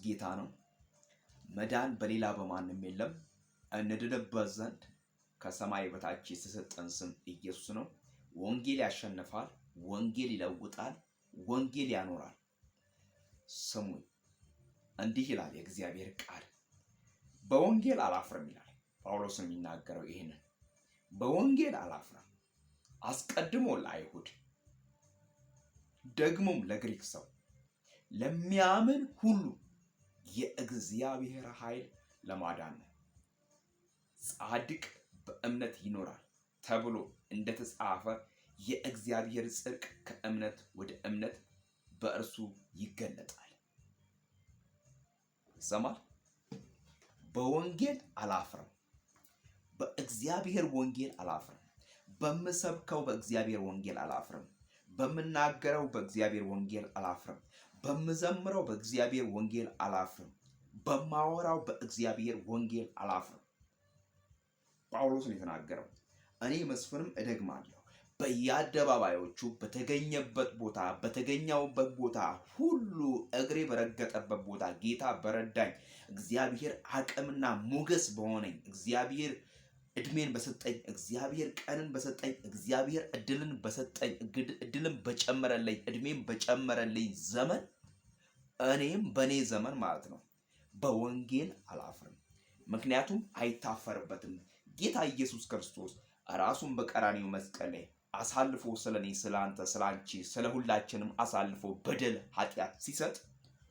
ጌታ ነው። መዳን በሌላ በማንም የለም። እንድንበት ዘንድ ከሰማይ በታች የተሰጠን ስም ኢየሱስ ነው። ወንጌል ያሸንፋል፣ ወንጌል ይለውጣል፣ ወንጌል ያኖራል። ስሙኝ፣ እንዲህ ይላል የእግዚአብሔር ቃል፣ በወንጌል አላፍርም ይላል ጳውሎስ የሚናገረው ይሄንን። በወንጌል አላፍርም፣ አስቀድሞ ለአይሁድ ደግሞም ለግሪክ ሰው ለሚያምን ሁሉ የእግዚአብሔር ኃይል ለማዳን ነው። ጻድቅ በእምነት ይኖራል ተብሎ እንደተጻፈ የእግዚአብሔር ጽድቅ ከእምነት ወደ እምነት በእርሱ ይገለጣል። ሰማል። በወንጌል አላፍርም፣ በእግዚአብሔር ወንጌል አላፍርም፣ በምሰብከው በእግዚአብሔር ወንጌል አላፍርም፣ በምናገረው በእግዚአብሔር ወንጌል አላፍርም፣ በምዘምረው በእግዚአብሔር ወንጌል አላፍርም፣ በማወራው በእግዚአብሔር ወንጌል አላፍርም። ጳውሎስ ነው የተናገረው። እኔ መስፍንም እደግማለሁ፣ በየአደባባዮቹ በተገኘበት ቦታ በተገኘውበት ቦታ ሁሉ እግሬ በረገጠበት ቦታ ጌታ በረዳኝ እግዚአብሔር አቅምና ሞገስ በሆነኝ እግዚአብሔር እድሜን በሰጠኝ እግዚአብሔር ቀንን በሰጠኝ እግዚአብሔር እድልን በሰጠኝ እድልን በጨመረልኝ እድሜን በጨመረልኝ ዘመን እኔም በኔ ዘመን ማለት ነው በወንጌል አላፍርም። ምክንያቱም አይታፈርበትም። ጌታ ኢየሱስ ክርስቶስ ራሱን በቀራንዮ መስቀል ላይ አሳልፎ ስለኔ ስላንተ ስላንቺ ስለሁላችንም አሳልፎ በደል ኃጢአት ሲሰጥ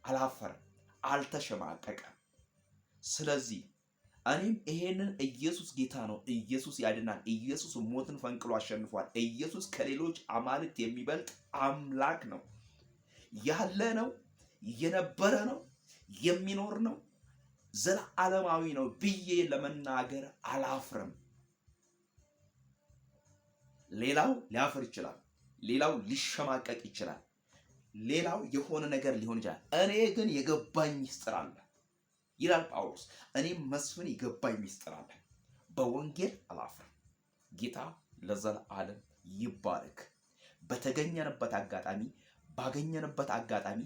አላፈረም፣ አልተሸማቀቀም። ስለዚህ እኔም ይሄንን ኢየሱስ ጌታ ነው፣ ኢየሱስ ያድናል፣ ኢየሱስ ሞትን ፈንቅሎ አሸንፏል፣ ኢየሱስ ከሌሎች አማልክት የሚበልጥ አምላክ ነው፣ ያለ ነው፣ የነበረ ነው፣ የሚኖር ነው፣ ዘላለማዊ ነው ብዬ ለመናገር አላፍርም። ሌላው ሊያፍር ይችላል፣ ሌላው ሊሸማቀቅ ይችላል፣ ሌላው የሆነ ነገር ሊሆን ይችላል። እኔ ግን የገባኝ ምስጢር አለ ይላል ጳውሎስ። እኔም መስፍን የገባኝ ምስጢር አለ፣ በወንጌል አላፍርም። ጌታ ለዘላለም ይባረክ። በተገኘንበት አጋጣሚ ባገኘንበት አጋጣሚ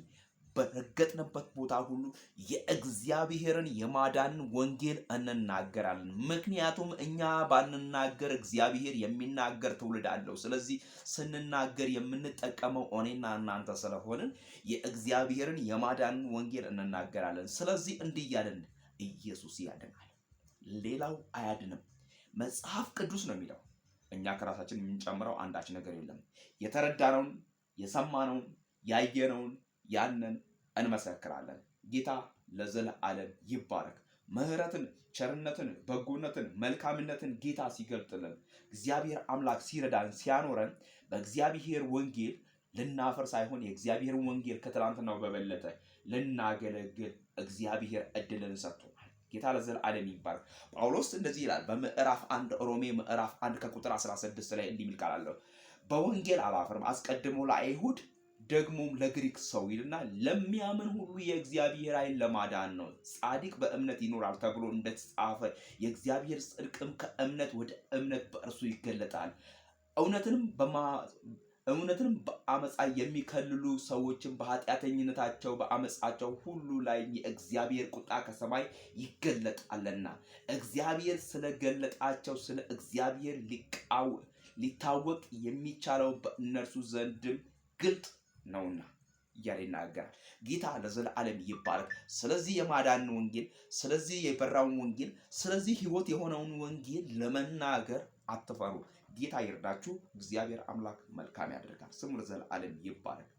በረገጥንበት ቦታ ሁሉ የእግዚአብሔርን የማዳንን ወንጌል እንናገራለን። ምክንያቱም እኛ ባንናገር እግዚአብሔር የሚናገር ትውልድ አለው። ስለዚህ ስንናገር የምንጠቀመው እኔና እናንተ ስለሆንን የእግዚአብሔርን የማዳንን ወንጌል እንናገራለን። ስለዚህ እንዲህ እያለን ኢየሱስ ያድናል፣ ሌላው አያድንም። መጽሐፍ ቅዱስ ነው የሚለው። እኛ ከራሳችን የምንጨምረው አንዳች ነገር የለም። የተረዳነውን የሰማነውን ያየነውን ያንን እንመሰክራለን። ጌታ ለዘላለም ይባረክ። ምህረትን፣ ቸርነትን፣ በጎነትን፣ መልካምነትን ጌታ ሲገልጥልን እግዚአብሔር አምላክ ሲረዳን ሲያኖረን በእግዚአብሔር ወንጌል ልናፈር ሳይሆን የእግዚአብሔርን ወንጌል ከትላንትናው በበለጠ ልናገለግል እግዚአብሔር እድልን ሰጥቶናል። ጌታ ለዘላለም ይባረክ። ጳውሎስ እንደዚህ ይላል በምዕራፍ 1 ሮሜ ምዕራፍ 1 ከቁጥር 16 ላይ እንዲህ የሚል ቃል አለው። በወንጌል አላፍርም፣ አስቀድሞ ለአይሁድ ደግሞም ለግሪክ ሰው ይልና ለሚያምን ሁሉ የእግዚአብሔር ኃይል ለማዳን ነው። ጻድቅ በእምነት ይኖራል ተብሎ እንደተጻፈ የእግዚአብሔር ጽድቅም ከእምነት ወደ እምነት በእርሱ ይገለጣል። እውነትንም በአመፃ የሚከልሉ ሰዎችን በኃጢአተኝነታቸው በአመፃቸው ሁሉ ላይ የእግዚአብሔር ቁጣ ከሰማይ ይገለጣልና እግዚአብሔር ስለገለጣቸው ስለ እግዚአብሔር ሊታወቅ የሚቻለው በእነርሱ ዘንድም ግልጥ ነውና እያለ ይናገራል። ጌታ ለዘላለም ይባረክ። ስለዚህ የማዳን ወንጌል፣ ስለዚህ የበራውን ወንጌል፣ ስለዚህ ሕይወት የሆነውን ወንጌል ለመናገር አትፈሩ። ጌታ ይርዳችሁ። እግዚአብሔር አምላክ መልካም ያደርጋል። ስሙ ለዘላለም ይባረክ።